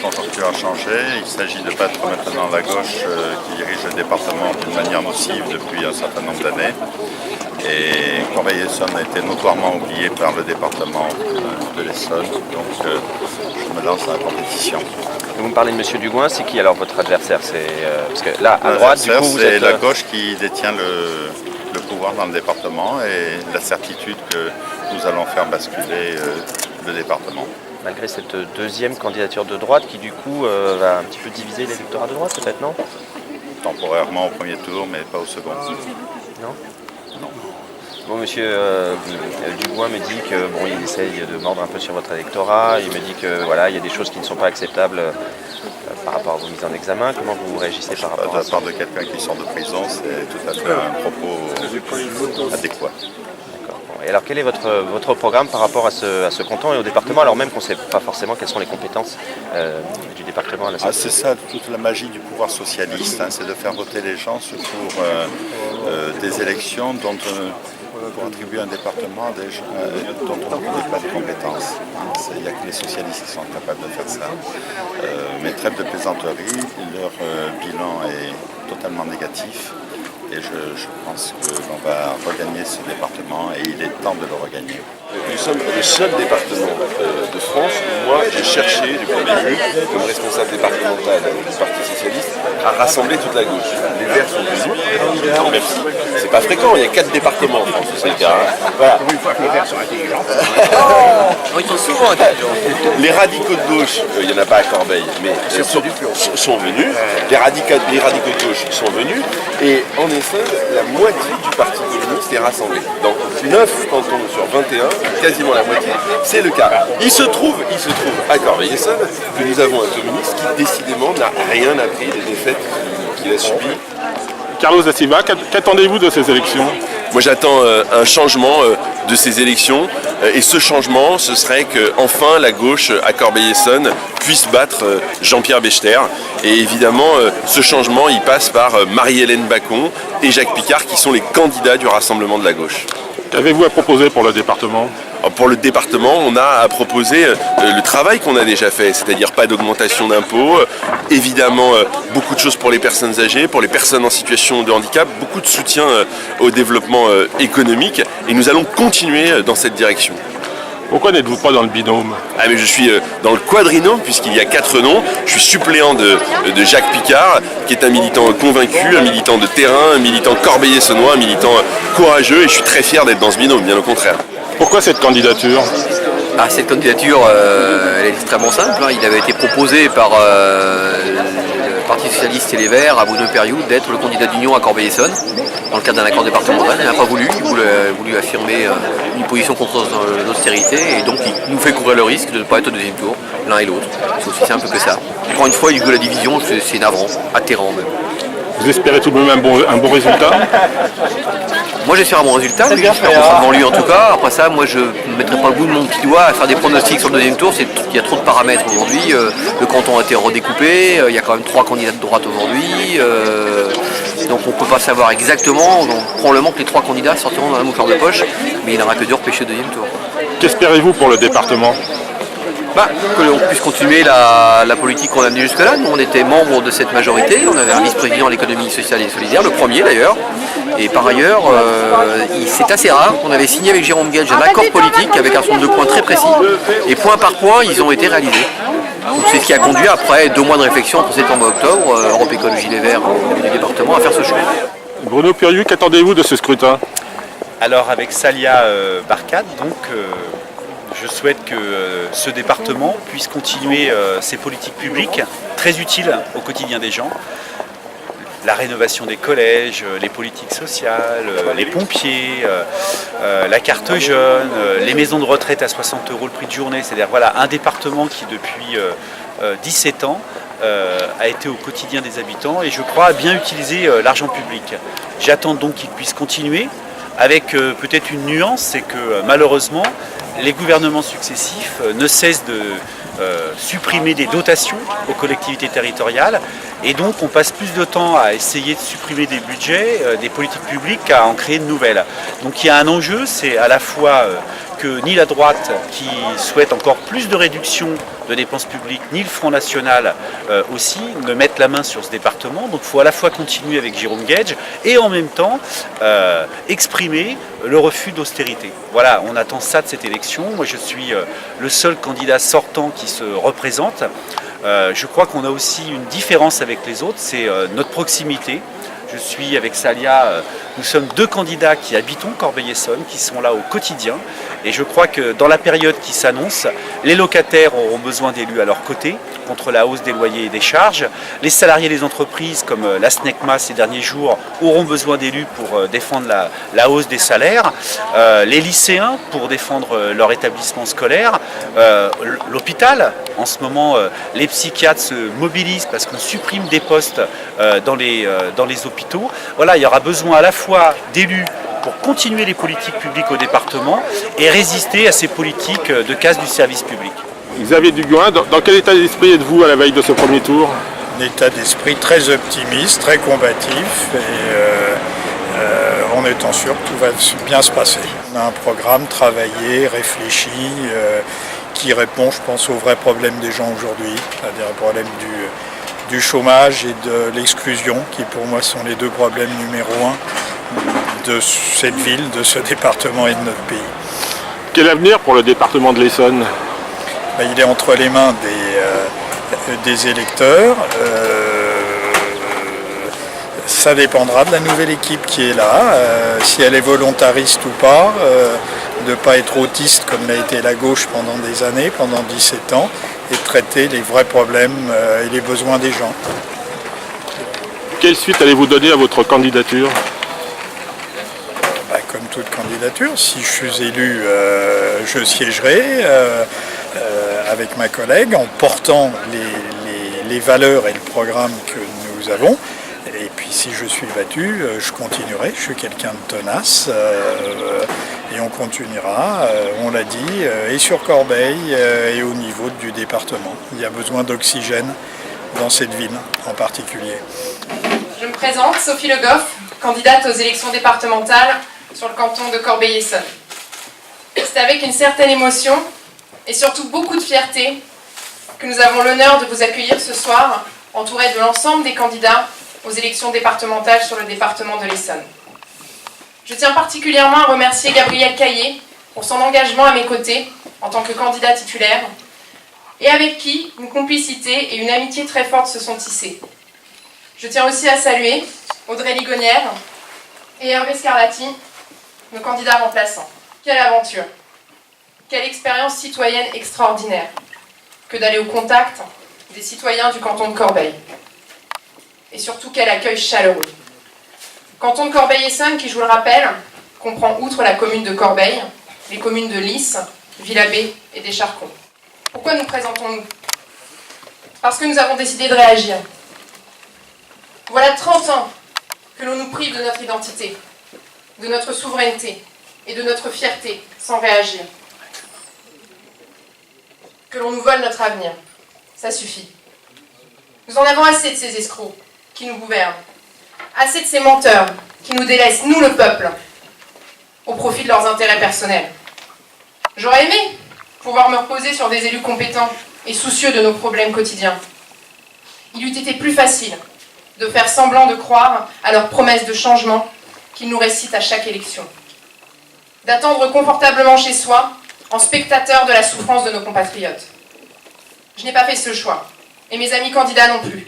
conjoncture a changé. Il s'agit de ne pas être maintenant la gauche qui dirige le département d'une manière nocive depuis un certain nombre d'années. Et Corbeil-Essonnes a été notoirement oublié par le département de l'Essonne. Donc je me lance dans la compétition. Vous me parlez de M. Dugouin, c'est qui alors votre adversaire? Parce que là, à droite, du coup, vous êtes... C'est la gauche qui détient le pouvoir dans le département et la certitude que nous allons faire basculer le département. Malgré cette deuxième candidature de droite qui du coup va un petit peu diviser l'électorat de droite peut-être, non? Temporairement au premier tour, mais pas au second. Non? Non. Bon, monsieur Dugouin me dit que bon, il essaye de mordre un peu sur votre électorat. Il me dit que voilà, il y a des choses qui ne sont pas acceptables par rapport à vos mises en examen. Comment vous réagissez par rapport à ça? De la part de quelqu'un qui sort de prison, c'est tout à fait un propos adéquat. Et alors, quel est votre programme par rapport à ce canton et au département, alors même qu'on ne sait pas forcément quelles sont les compétences du département à la société? C'est ça, toute la magie du pouvoir socialiste, c'est de faire voter les gens pour des élections pour attribuer un département à des gens dont on ne connaît pas de compétences. Il n'y a que les socialistes qui sont capables de faire ça. Mais trêve de plaisanterie, leur bilan est totalement négatif. Et je pense que l'on va regagner ce département et il est temps de le regagner. Nous sommes le seul département de France où moi j'ai cherché du premier lieu, comme responsable départemental du Parti Socialiste, à rassembler toute la gauche. Les Verts sont venus, non merci. C'est pas fréquent, il y a 4 départements en France, c'est le cas. Voilà. Une fois que les Verts sont intelligents. Ils sont souvent intelligents. Les radicaux de gauche, il n'y en a pas à Corbeil, mais sont venus. Les radicaux de gauche sont venus. Et en Essonne, la moitié du Parti communiste est rassemblée. Dans 9 cantons sur 21, quasiment la moitié, c'est le cas. Il se trouve à Corbeil-Essonnes que nous avons un communiste qui décidément n'a rien appris des défaites qu'il a subies. Carlos da Silva, qu'attendez-vous de ces élections? Moi j'attends un changement de ces élections et ce changement ce serait que enfin la gauche à Corbeil-Essonnes puisse battre Jean-Pierre Bechter et évidemment ce changement il passe par Marie-Hélène Bacon et Jacques Picard qui sont les candidats du Rassemblement de la gauche. Qu'avez-vous à proposer pour le département? Pour le département, on a à proposer le travail qu'on a déjà fait, c'est-à-dire pas d'augmentation d'impôts, évidemment beaucoup de choses pour les personnes âgées, pour les personnes en situation de handicap, beaucoup de soutien au développement économique et nous allons continuer dans cette direction. Pourquoi n'êtes-vous pas dans le binôme? Mais je suis dans le quadrinôme puisqu'il y a 4 noms. Je suis suppléant de Jacques Picard, qui est un militant convaincu, un militant de terrain, un militant corbeil-essonnois, un militant courageux et je suis très fier d'être dans ce binôme, bien au contraire. Pourquoi cette candidature? Cette candidature, elle est extrêmement simple. Il avait été proposé par le Parti Socialiste et les Verts à Bruno Perriou d'être le candidat d'union à Corbeil-Essonnes dans le cadre d'un accord départemental. Il n'a pas voulu, il voulait affirmer une position contre l'austérité et donc il nous fait courir le risque de ne pas être au deuxième tour, l'un et l'autre. C'est aussi simple que ça. Encore une fois, il joue la division, c'est navrant, atterrant même. Vous espérez tout de même un bon résultat? Moi j'espère un bon résultat, j'espère devant lui en tout cas. Après ça, moi je ne mettrai pas le bout de mon petit doigt à faire des pronostics sur le deuxième tour. Il y a trop de paramètres aujourd'hui. Le canton a été redécoupé, il y a quand même 3 candidats de droite aujourd'hui. Donc on ne peut pas savoir exactement. Donc, probablement que les 3 candidats sortiront dans la mouchoir de poche, mais il n'aura que dur pêcher au deuxième tour. Qu'espérez-vous pour le département? Que l'on puisse continuer la politique qu'on a menée jusque-là. Nous, on était membre de cette majorité. On avait un vice-président à l'économie sociale et solidaire, le premier d'ailleurs. Et par ailleurs, c'est assez rare. On avait signé avec Jérôme Gage un accord politique avec un certain nombre de points très précis. Et point par point, ils ont été réalisés. Donc, c'est ce qui a conduit, après 2 mois de réflexion entre septembre et octobre, Europe Écologie Les Verts du département, à faire ce choix. Bruno Perriou, qu'attendez-vous de ce scrutin? Alors avec Salia Barcade, donc je souhaite que ce département puisse continuer ses politiques publiques très utiles au quotidien des gens. La rénovation des collèges, les politiques sociales, les pompiers, la carte jeune, les maisons de retraite à 60 € le prix de journée. C'est-à-dire voilà, un département qui depuis 17 ans a été au quotidien des habitants et je crois a bien utilisé l'argent public. J'attends donc qu'il puisse continuer avec peut-être une nuance, c'est que malheureusement les gouvernements successifs ne cessent de supprimer des dotations aux collectivités territoriales et donc on passe plus de temps à essayer de supprimer des budgets, des politiques publiques qu'à en créer de nouvelles. Donc il y a un enjeu, c'est à la fois que ni la droite qui souhaite encore plus de réduction de dépenses publiques, ni le Front National aussi ne mettent la main sur ce département. Donc il faut à la fois continuer avec Jérôme Guedj et en même temps exprimer le refus d'austérité. Voilà, on attend ça de cette élection. Moi je suis le seul candidat sortant qui se représente. Je crois qu'on a aussi une différence avec les autres, c'est notre proximité. Je suis avec Salia, nous sommes 2 candidats qui habitons Corbeil-Essonnes, qui sont là au quotidien. Et je crois que dans la période qui s'annonce, les locataires auront besoin d'élus à leur côté contre la hausse des loyers et des charges. Les salariés des entreprises, comme la SNECMA ces derniers jours, auront besoin d'élus pour défendre la hausse des salaires. Les lycéens pour défendre leur établissement scolaire. L'hôpital, en ce moment, les psychiatres se mobilisent parce qu'on supprime des postes dans les hôpitaux. Voilà, il y aura besoin à la fois d'élus pour continuer les politiques publiques au département et résister à ces politiques de casse du service public. Xavier Duguin, dans quel état d'esprit êtes-vous à la veille de ce premier tour? Un état d'esprit très optimiste, très combatif et en étant sûr que tout va bien se passer. On a un programme travaillé, réfléchi, qui répond, je pense, aux vrais problèmes des gens aujourd'hui, c'est-à-dire le problème du chômage et de l'exclusion, qui pour moi sont les 2 problèmes numéro 1 de cette ville, de ce département et de notre pays. Quel avenir pour le département de l'Essonne? Il est entre les mains des électeurs. Ça dépendra de la nouvelle équipe qui est là, si elle est volontariste ou pas, de ne pas être autiste comme l'a été la gauche pendant des années, pendant 17 ans, et de traiter les vrais problèmes et les besoins des gens. Quelle suite allez-vous donner à votre candidature? Comme toute candidature, si je suis élu, je siégerai avec ma collègue en portant les valeurs et le programme que nous avons. Et puis si je suis battu, je continuerai. Je suis quelqu'un de tenace et on continuera, on l'a dit, et sur Corbeil et au niveau du département. Il y a besoin d'oxygène dans cette ville en particulier. Je me présente, Sophie Le Goff, candidate aux élections départementales sur le canton de Corbeil-Essonnes. C'est avec une certaine émotion et surtout beaucoup de fierté que nous avons l'honneur de vous accueillir ce soir, entourés de l'ensemble des candidats aux élections départementales sur le département de l'Essonne. Je tiens particulièrement à remercier Gabriel Caillé pour son engagement à mes côtés en tant que candidat titulaire et avec qui une complicité et une amitié très fortes se sont tissées. Je tiens aussi à saluer Audrey Ligonière et Hervé Scarlatti, nos candidats remplaçants. Quelle aventure! Quelle expérience citoyenne extraordinaire que d'aller au contact des citoyens du canton de Corbeil. Et surtout, quel accueil chaleureux. Canton de Corbeil-Essonnes, qui, je vous le rappelle, comprend outre la commune de Corbeil, les communes de Lys, Villabé et Descharcons. Pourquoi nous présentons-nous? Parce que nous avons décidé de réagir. Voilà 30 ans que l'on nous prive de notre identité, de notre souveraineté et de notre fierté sans réagir. Que l'on nous vole notre avenir. Ça suffit. Nous en avons assez de ces escrocs qui nous gouvernent. Assez de ces menteurs qui nous délaissent, nous le peuple, au profit de leurs intérêts personnels. J'aurais aimé pouvoir me reposer sur des élus compétents et soucieux de nos problèmes quotidiens. Il eût été plus facile de faire semblant de croire à leurs promesses de changement qu'ils nous récitent à chaque élection. D'attendre confortablement chez soi, en spectateur de la souffrance de nos compatriotes. Je n'ai pas fait ce choix, et mes amis candidats non plus.